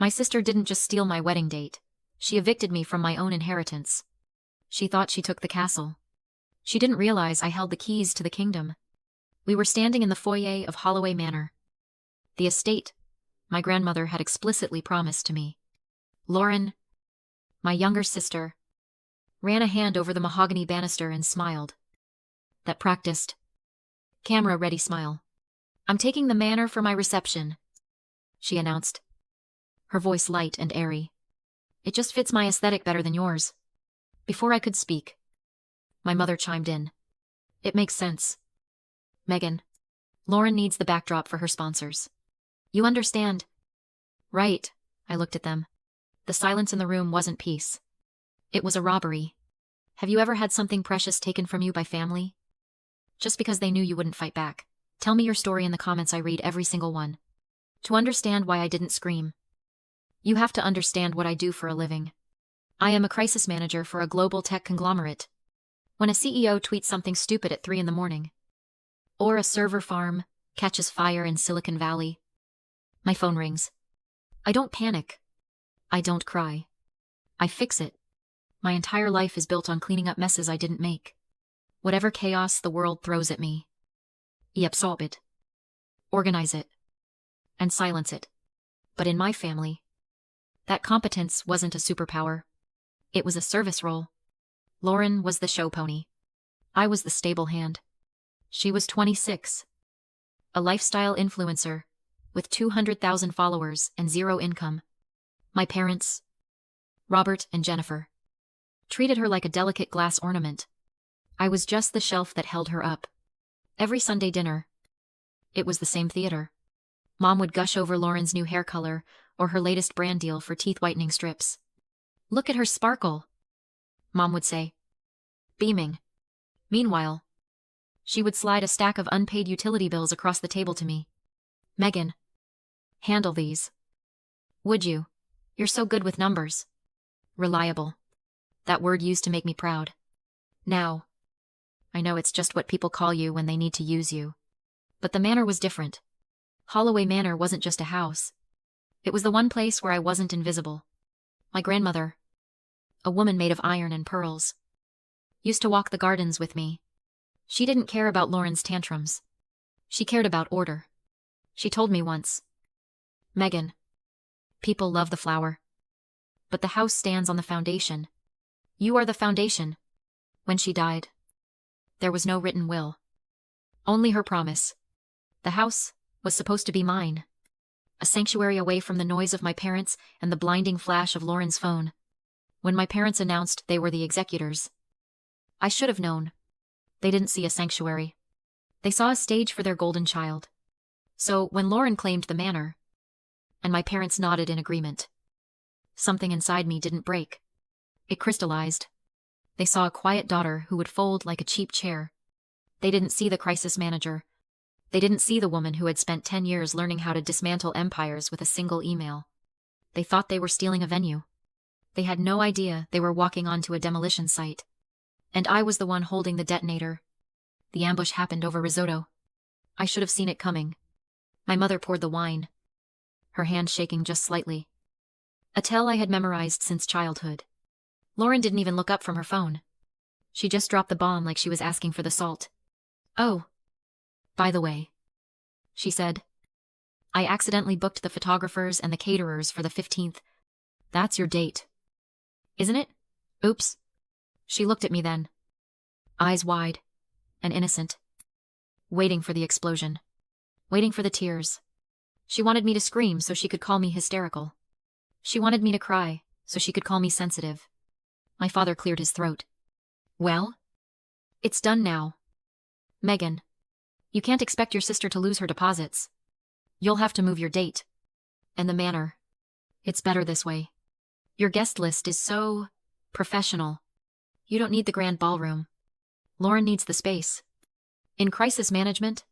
My sister didn't just steal my wedding date. She evicted me from my own inheritance. She thought she took the castle. She didn't realize I held the keys to the kingdom. We were standing in the foyer of Holloway Manor. The estate my grandmother had explicitly promised to me. Lauren, my younger sister, ran a hand over the mahogany banister and smiled. That practiced, camera-ready smile. "I'm taking the manor for my reception," she announced, her voice light and airy. "It just fits my aesthetic better than yours." Before I could speak, my mother chimed in. "It makes sense. Megan, Lauren needs the backdrop for her sponsors. You understand?" "Right," I looked at them. The silence in the room wasn't peace. It was a robbery. Have you ever had something precious taken from you by family? Just because they knew you wouldn't fight back. Tell me your story in the comments. I read every single one. To understand why I didn't scream, you have to understand what I do for a living. I am a crisis manager for a global tech conglomerate. When a CEO tweets something stupid at 3 in the morning, or a server farm catches fire in Silicon Valley, my phone rings. I don't panic. I don't cry. I fix it. My entire life is built on cleaning up messes I didn't make. Whatever chaos the world throws at me, I absorb it, organize it, and silence it. But in my family, that competence wasn't a superpower. It was a service role. Lauren was the show pony. I was the stable hand. She was 26. A lifestyle influencer, with 200,000 followers and zero income. My parents, Robert and Jennifer, treated her like a delicate glass ornament. I was just the shelf that held her up. Every Sunday dinner, it was the same theater. Mom would gush over Lauren's new hair color or her latest brand deal for teeth whitening strips. "Look at her sparkle," Mom would say, beaming. Meanwhile, she would slide a stack of unpaid utility bills across the table to me. "Megan, handle these. Would you? You're so good with numbers." Reliable. That word used to make me proud. Now, I know it's just what people call you when they need to use you. But the manor was different. Holloway Manor wasn't just a house. It was the one place where I wasn't invisible. My grandmother, a woman made of iron and pearls, used to walk the gardens with me. She didn't care about Lauren's tantrums. She cared about order. She told me once, "Megan, people love the flower, but the house stands on the foundation. You are the foundation." When she died, there was no written will. Only her promise. The house was supposed to be mine. A sanctuary away from the noise of my parents and the blinding flash of Lauren's phone. When my parents announced they were the executors, I should have known. They didn't see a sanctuary. They saw a stage for their golden child. So when Lauren claimed the manor, and my parents nodded in agreement, something inside me didn't break. It crystallized. They saw a quiet daughter who would fold like a cheap chair. They didn't see the crisis manager. They didn't see the woman who had spent 10 years learning how to dismantle empires with a single email. They thought they were stealing a venue. They had no idea they were walking onto a demolition site. And I was the one holding the detonator. The ambush happened over risotto. I should have seen it coming. My mother poured the wine, her hand shaking just slightly. A tale I had memorized since childhood. Lauren didn't even look up from her phone. She just dropped the bomb like she was asking for the salt. "Oh, by the way," she said, "I accidentally booked the photographers and the caterers for the 15th. That's your date, isn't it?" "Oops." She looked at me then, eyes wide and innocent, waiting for the explosion, waiting for the tears. She wanted me to scream so she could call me hysterical. She wanted me to cry so she could call me sensitive. My father cleared his throat. "Well, it's done now. Megan, you can't expect your sister to lose her deposits. You'll have to move your date. And the manor. It's better this way. Your guest list is so professional. You don't need the grand ballroom. Lauren needs the space. In crisis management,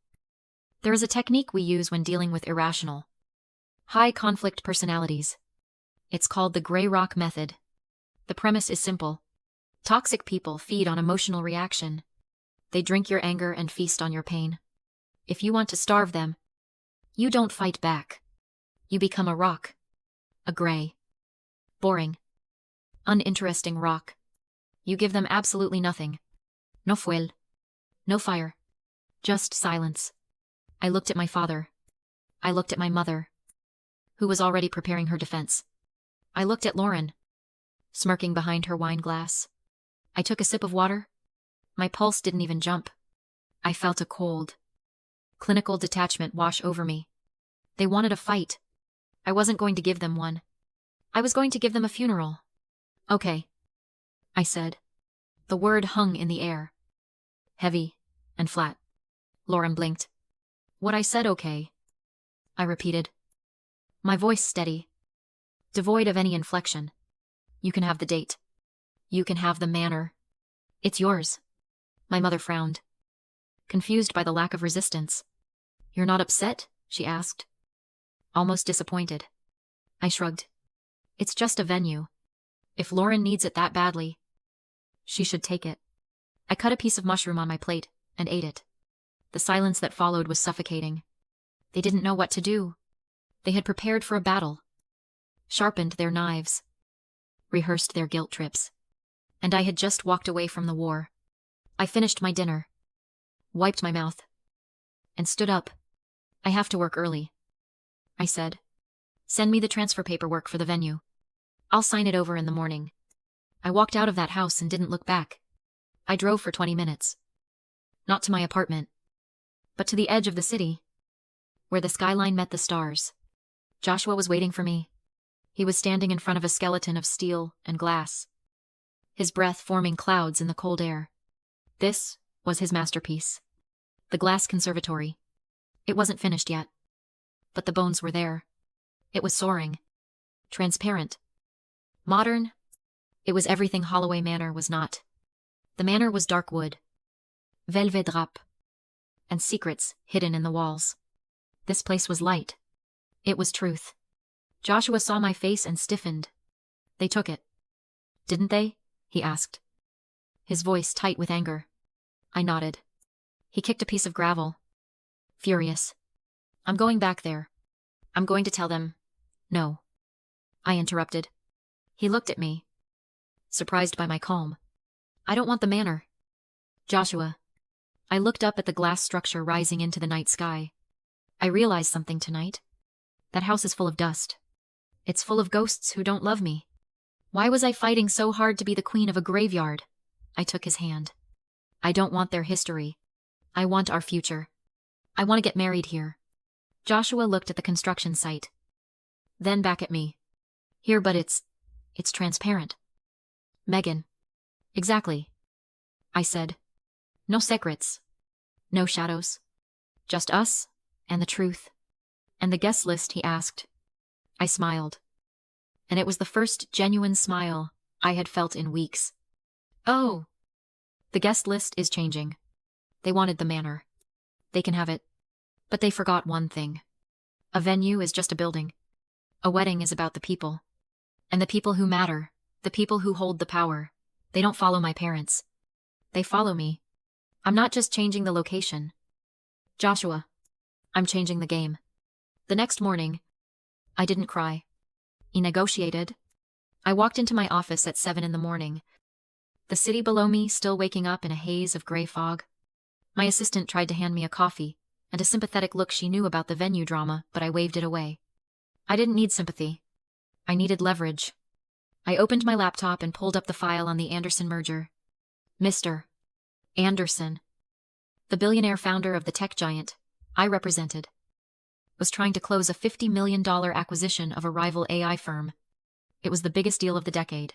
there is a technique we use when dealing with irrational, high-conflict personalities. It's called the Grey Rock Method. The premise is simple. Toxic people feed on emotional reaction. They drink your anger and feast on your pain. If you want to starve them, you don't fight back. You become a rock. A gray, boring, uninteresting rock. You give them absolutely nothing. No fuel. No fire. Just silence. I looked at my father. I looked at my mother, who was already preparing her defense. I looked at Lauren, smirking behind her wine glass. I took a sip of water. My pulse didn't even jump. I felt a cold, clinical detachment wash over me. They wanted a fight. I wasn't going to give them one. I was going to give them a funeral. Okay, I said. The word hung in the air, heavy and flat. Lauren blinked. What I said, okay, I repeated, my voice steady, devoid of any inflection. You can have the date. You can have the manor. It's yours. My mother frowned, confused by the lack of resistance. You're not upset? She asked, almost disappointed. I shrugged. It's just a venue. If Lauren needs it that badly, she should take it. I cut a piece of mushroom on my plate and ate it. The silence that followed was suffocating. They didn't know what to do. They had prepared for a battle, sharpened their knives, rehearsed their guilt trips. And I had just walked away from the war. I finished my dinner, wiped my mouth, and stood up. I have to work early, I said. Send me the transfer paperwork for the venue. I'll sign it over in the morning. I walked out of that house and didn't look back. I drove for 20 minutes. Not to my apartment, but to the edge of the city, where the skyline met the stars. Joshua was waiting for me. He was standing in front of a skeleton of steel and glass, his breath forming clouds in the cold air. This was his masterpiece, the glass conservatory. It wasn't finished yet, but the bones were there. It was soaring, transparent, modern. It was everything Holloway Manor was not. The manor was dark wood, velvet drap, and secrets hidden in the walls. This place was light. It was truth. Joshua saw my face and stiffened. They took it. Didn't they? He asked, his voice tight with anger. I nodded. He kicked a piece of gravel, furious. I'm going back there. I'm going to tell them. No, I interrupted. He looked at me, surprised by my calm. I don't want the manor. Joshua. I looked up at the glass structure rising into the night sky. I realized something tonight. That house is full of dust. It's full of ghosts who don't love me. Why was I fighting so hard to be the queen of a graveyard? I took his hand. I don't want their history. I want our future. I want to get married here. Joshua looked at the construction site, then back at me. Here, but it's transparent. Megan. Exactly, I said. No secrets. No shadows. Just us and the truth. And the guest list, he asked. I smiled. And it was the first genuine smile I had felt in weeks. Oh. The guest list is changing. They wanted the manor. They can have it. But they forgot one thing. A venue is just a building. A wedding is about the people. And the people who matter. The people who hold the power. They don't follow my parents. They follow me. I'm not just changing the location. Joshua. I'm changing the game. The next morning, I didn't cry. I negotiated. I walked into my office at 7 in the morning. The city below me still waking up in a haze of gray fog. My assistant tried to hand me a coffee and a sympathetic look she knew about the venue drama, but I waved it away. I didn't need sympathy. I needed leverage. I opened my laptop and pulled up the file on the Anderson merger. Mr. Anderson, the billionaire founder of the tech giant I represented, was trying to close a $50 million acquisition of a rival AI firm. It was the biggest deal of the decade.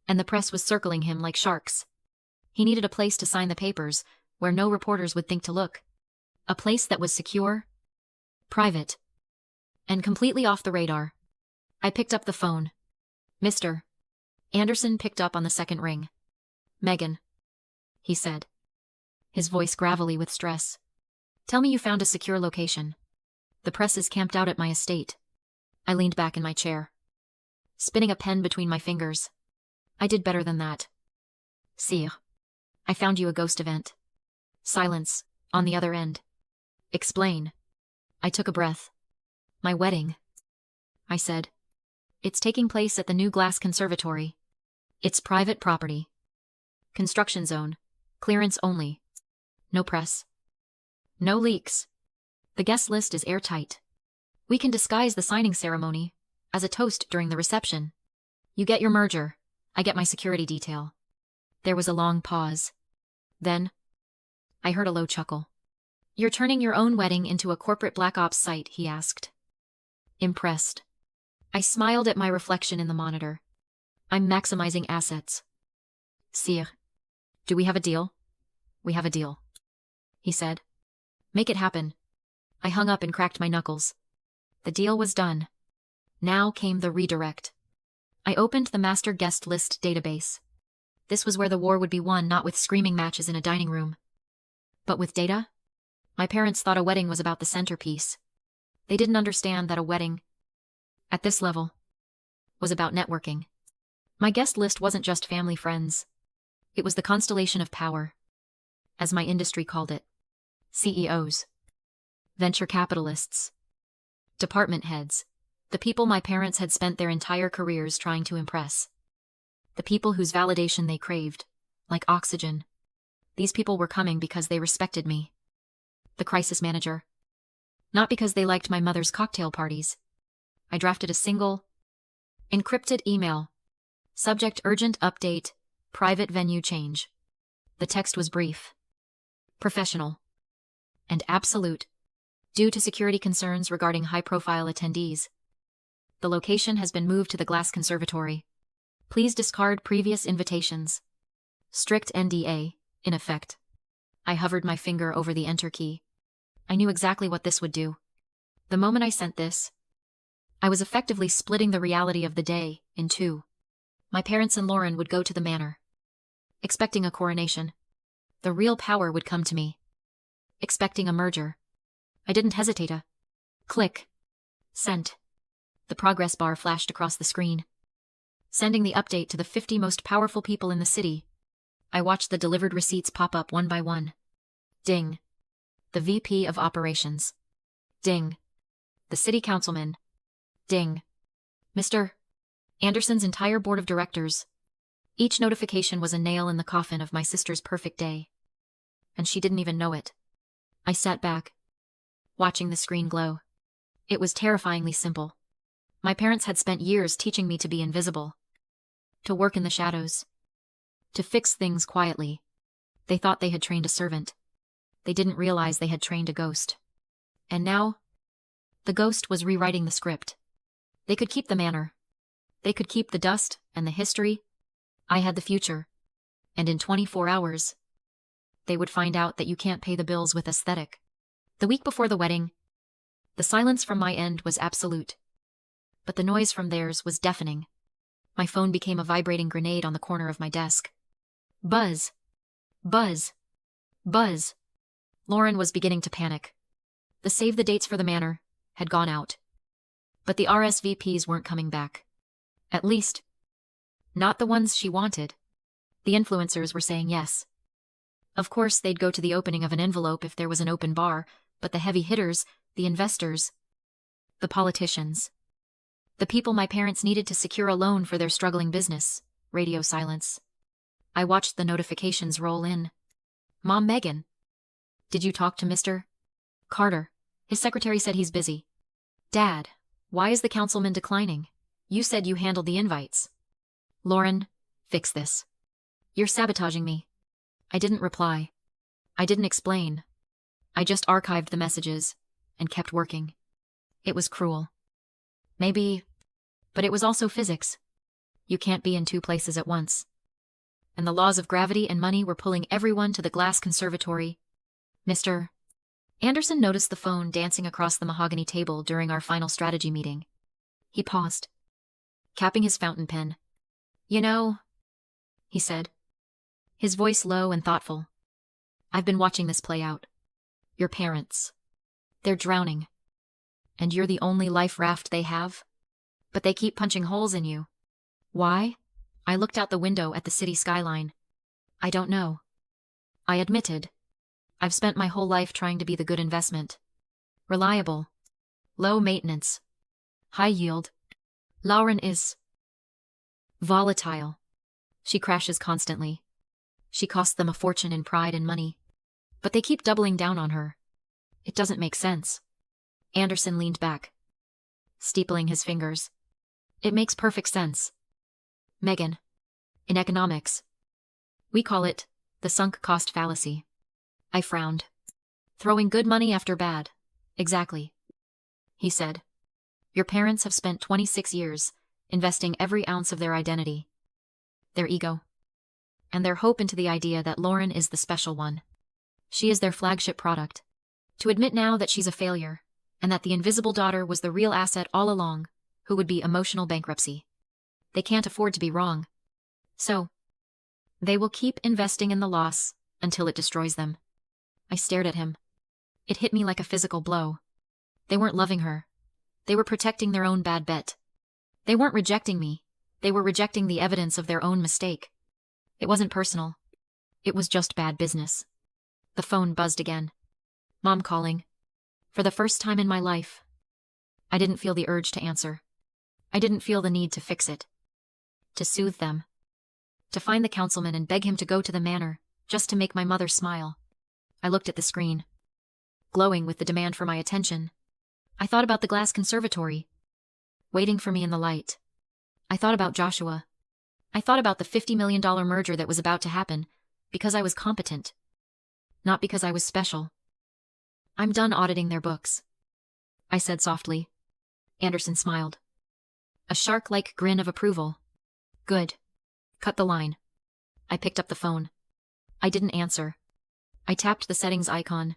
And the press was circling him like sharks. He needed a place to sign the papers where no reporters would think to look. A place that was secure, private, and completely off the radar. I picked up the phone. Mr. Anderson picked up on the second ring. Megan, he said, his voice gravelly with stress. Tell me you found a secure location. The press is camped out at my estate. I leaned back in my chair, spinning a pen between my fingers. I did better than that. Sire, I found you a ghost event. Silence, on the other end. Explain. I took a breath. My wedding, I said. It's taking place at the new Glass Conservatory. It's private property. Construction zone. Clearance only. No press. No leaks. The guest list is airtight. We can disguise the signing ceremony as a toast during the reception. You get your merger. I get my security detail. There was a long pause. Then, I heard a low chuckle. You're turning your own wedding into a corporate black ops site, he asked. Impressed. I smiled at my reflection in the monitor. I'm maximizing assets. Sire, do we have a deal? We have a deal, he said. Make it happen. I hung up and cracked my knuckles. The deal was done. Now came the redirect. I opened the master guest list database. This was where the war would be won, not with screaming matches in a dining room, but with data. My parents thought a wedding was about the centerpiece. They didn't understand that a wedding, at this level, was about networking. My guest list wasn't just family friends. It was the constellation of power, as my industry called it. CEOs, venture capitalists, department heads, the people my parents had spent their entire careers trying to impress. The people whose validation they craved, like oxygen. These people were coming because they respected me. The crisis manager. Not because they liked my mother's cocktail parties. I drafted a single, encrypted email. Subject: urgent update, private venue change. The text was brief, professional, and absolute. Due to security concerns regarding high-profile attendees, the location has been moved to the Glass Conservatory. Please discard previous invitations. Strict NDA, in effect. I hovered my finger over the enter key. I knew exactly what this would do. The moment I sent this, I was effectively splitting the reality of the day in two. My parents and Lauren would go to the manor, expecting a coronation. The real power would come to me, expecting a merger. I didn't hesitate. Click. Sent. The progress bar flashed across the screen, sending the update to the 50 most powerful people in the city. I watched the delivered receipts pop up one by one. Ding. The VP of Operations. Ding. The city councilman. Ding. Mr. Anderson's entire board of directors. Each notification was a nail in the coffin of my sister's perfect day. And she didn't even know it. I sat back, watching the screen glow. It was terrifyingly simple. My parents had spent years teaching me to be invisible, to work in the shadows, to fix things quietly. They thought they had trained a servant. They didn't realize they had trained a ghost. And now, the ghost was rewriting the script. They could keep the manor. They could keep the dust and the history. I had the future. And in 24 hours, they would find out that you can't pay the bills with aesthetic. The week before the wedding, the silence from my end was absolute. But the noise from theirs was deafening. My phone became a vibrating grenade on the corner of my desk. Buzz. Buzz. Buzz. Lauren was beginning to panic. The save the dates for the manor had gone out. But the RSVPs weren't coming back. At least, not the ones she wanted. The influencers were saying yes. Of course, they'd go to the opening of an envelope if there was an open bar, but the heavy hitters, the investors, the politicians, the people my parents needed to secure a loan for their struggling business. Radio silence. I watched the notifications roll in. Mom, Megan. Did you talk to Mr. Carter? His secretary said he's busy. Dad, why is the councilman declining? You said you handled the invites. Lauren, fix this. You're sabotaging me. I didn't reply. I didn't explain. I just archived the messages and kept working. It was cruel. Maybe, but it was also physics. You can't be in two places at once. And the laws of gravity and money were pulling everyone to the Glass Conservatory. Mr. Anderson noticed the phone dancing across the mahogany table during our final strategy meeting. He paused, capping his fountain pen. You know, he said, his voice low and thoughtful. I've been watching this play out. Your parents. They're drowning. And you're the only life raft they have? But they keep punching holes in you. Why? I looked out the window at the city skyline. I don't know. I admitted. I've spent my whole life trying to be the good investment. Reliable. Low maintenance. High yield. Lauren is volatile. She crashes constantly. She costs them a fortune in pride and money. But they keep doubling down on her. It doesn't make sense. Anderson leaned back, steepling his fingers. It makes perfect sense. Megan, in economics, we call it the sunk cost fallacy. I frowned. Throwing good money after bad. Exactly. He said. Your parents have spent 26 years investing every ounce of their identity, their ego, and their hope into the idea that Lauren is the special one. She is their flagship product. To admit now that she's a failure, and that the invisible daughter was the real asset all along, who would be emotional bankruptcy. They can't afford to be wrong. So, they will keep investing in the loss until it destroys them. I stared at him. It hit me like a physical blow. They weren't loving her. They were protecting their own bad bet. They weren't rejecting me. They were rejecting the evidence of their own mistake. It wasn't personal. It was just bad business. The phone buzzed again. Mom calling. For the first time in my life. I didn't feel the urge to answer. I didn't feel the need to fix it. To soothe them. To find the councilman and beg him to go to the manor, just to make my mother smile. I looked at the screen, glowing with the demand for my attention. I thought about the glass conservatory, waiting for me in the light. I thought about Joshua. I thought about the $50 million merger that was about to happen, because I was competent. Not because I was special. I'm done auditing their books, I said softly. Anderson smiled. A shark-like grin of approval. Good. Cut the line. I picked up the phone. I didn't answer. I tapped the settings icon.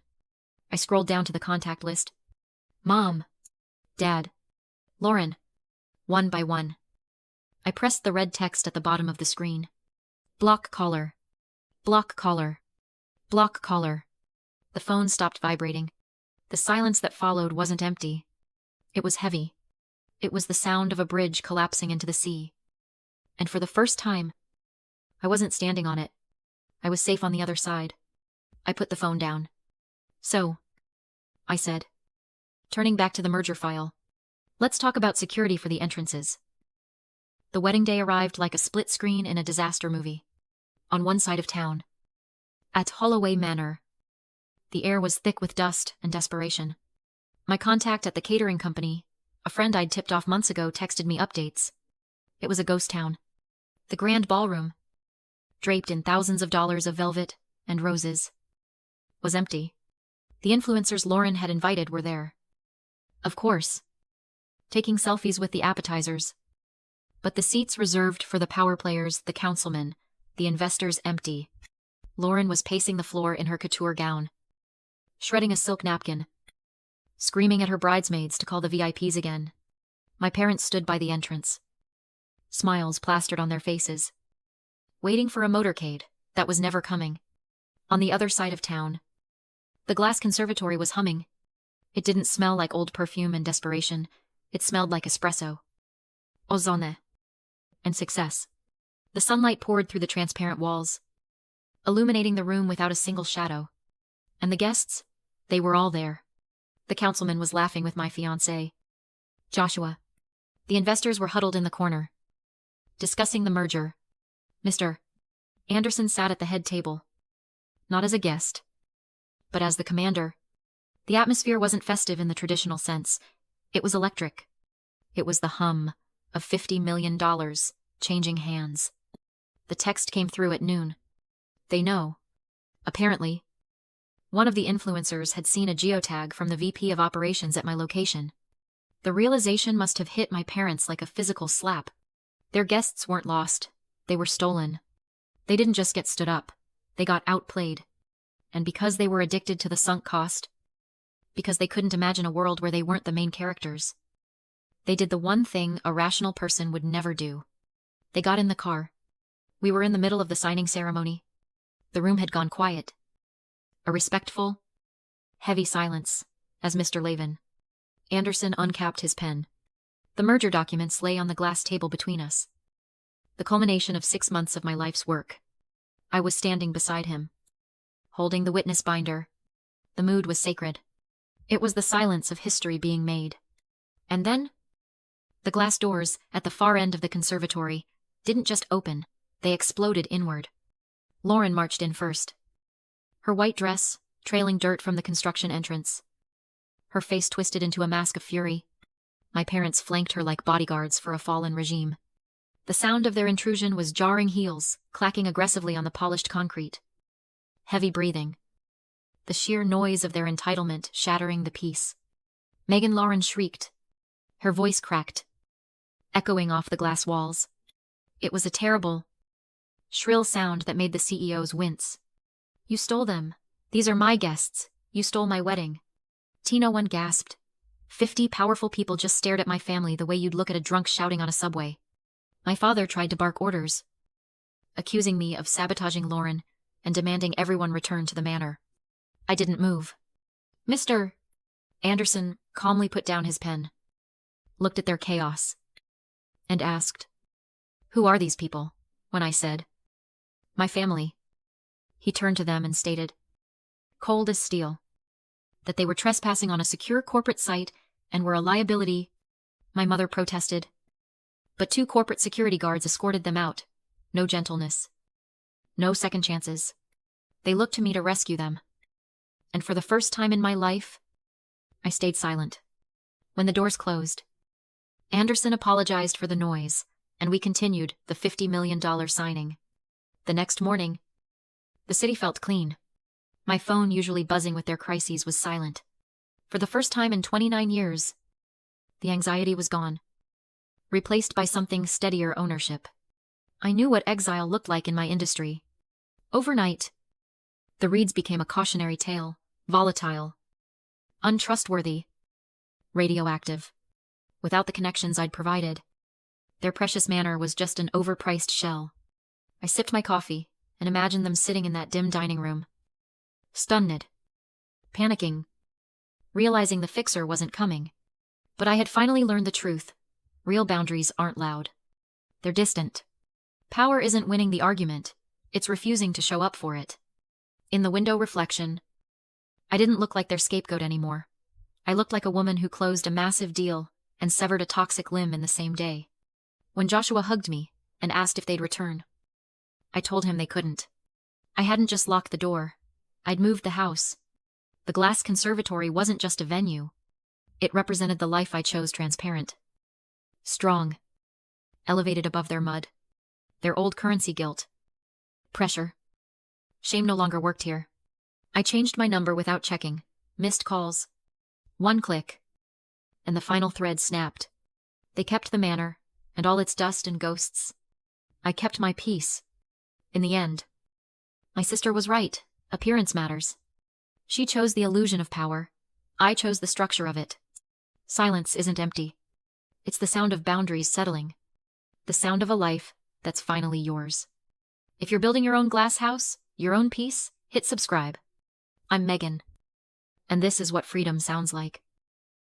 I scrolled down to the contact list. Mom. Dad. Lauren. One by one. I pressed the red text at the bottom of the screen. Block caller. Block caller. Block caller. The phone stopped vibrating. The silence that followed wasn't empty. It was heavy. It was the sound of a bridge collapsing into the sea. And for the first time, I wasn't standing on it. I was safe on the other side. I put the phone down. So, I said, turning back to the merger file, let's talk about security for the entrances. The wedding day arrived like a split screen in a disaster movie. On one side of town, at Holloway Manor, the air was thick with dust and desperation. My contact at the catering company, a friend I'd tipped off months ago, texted me updates. It was a ghost town. The grand ballroom, draped in thousands of dollars of velvet and roses, was empty. The influencers Lauren had invited were there. Of course. Taking selfies with the appetizers. But the seats reserved for the power players, the councilmen, the investors empty. Lauren was pacing the floor in her couture gown, shredding a silk napkin, screaming at her bridesmaids to call the VIPs again. My parents stood by the entrance, smiles plastered on their faces, waiting for a motorcade that was never coming. On the other side of town, the glass conservatory was humming. It didn't smell like old perfume and desperation. It smelled like espresso, ozone, and success. The sunlight poured through the transparent walls, illuminating the room without a single shadow. And the guests? They were all there. The councilman was laughing with my fiancé, Joshua. The investors were huddled in the corner, discussing the merger. Mr. Anderson sat at the head table, not as a guest, but as the commander. The atmosphere wasn't festive in the traditional sense. It was electric. It was the hum of $50 million changing hands. The text came through at noon. They know. Apparently, one of the influencers had seen a geotag from the VP of operations at my location. The realization must have hit my parents like a physical slap. Their guests weren't lost. They were stolen. They didn't just get stood up. They got outplayed. And because they were addicted to the sunk cost, because they couldn't imagine a world where they weren't the main characters, they did the one thing a rational person would never do. They got in the car. We were in the middle of the signing ceremony. The room had gone quiet. A respectful, heavy silence, as Mr. Lavin Anderson uncapped his pen. The merger documents lay on the glass table between us. The culmination of 6 months of my life's work. I was standing beside him, holding the witness binder. The mood was sacred. It was the silence of history being made. And then, The glass doors, at the far end of the conservatory, didn't just open, they exploded inward. Lauren marched in first. Her white dress, trailing dirt from the construction entrance. Her face twisted into a mask of fury. My parents flanked her like bodyguards for a fallen regime. The sound of their intrusion was jarring heels, clacking aggressively on the polished concrete. Heavy breathing. The sheer noise of their entitlement shattering the peace. Megan Lauren shrieked. Her voice cracked, echoing off the glass walls. It was a terrible, shrill sound that made the CEOs wince. "You stole them. These are my guests. You stole my wedding." Tino one gasped. 50 powerful people just stared at my family the way you'd look at a drunk shouting on a subway. My father tried to bark orders, accusing me of sabotaging Lauren and demanding everyone return to the manor. I didn't move. Mr. Anderson calmly put down his pen, looked at their chaos, and asked, "Who are these people?" When I said, "My family," he turned to them and stated, cold as steel, that they were trespassing on a secure corporate site and were a liability. My mother protested, but 2 corporate security guards escorted them out. No gentleness. No second chances. They looked to me to rescue them. And for the first time in my life, I stayed silent. When the doors closed, Anderson apologized for the noise, and we continued the $50 million signing. The next morning, the city felt clean. My phone, usually buzzing with their crises, was silent. For the first time in 29 years, the anxiety was gone, replaced by something steadier: ownership. I knew what exile looked like in my industry. Overnight, the Reeds became a cautionary tale: volatile, untrustworthy, radioactive. Without the connections I'd provided, their precious manor was just an overpriced shell. I sipped my coffee and imagined them sitting in that dim dining room, stunned, panicking, realizing the fixer wasn't coming. But I had finally learned the truth. Real boundaries aren't loud. They're distant. Power isn't winning the argument, it's refusing to show up for it. In the window reflection, I didn't look like their scapegoat anymore. I looked like a woman who closed a massive deal and severed a toxic limb in the same day. When Joshua hugged me and asked if they'd return, I told him they couldn't. I hadn't just locked the door, I'd moved the house. The glass conservatory wasn't just a venue. It represented the life I chose: transparent, strong, elevated above their mud, their old currency guilt, pressure. Shame no longer worked here. I changed my number without checking. Missed calls. One click, and the final thread snapped. They kept the manor, and all its dust and ghosts. I kept my peace. In the end, my sister was right. Appearance matters. She chose the illusion of power. I chose the structure of it. Silence isn't empty. It's the sound of boundaries settling. The sound of a life that's finally yours. If you're building your own glass house, your own peace, hit subscribe. I'm Megan, and this is what freedom sounds like.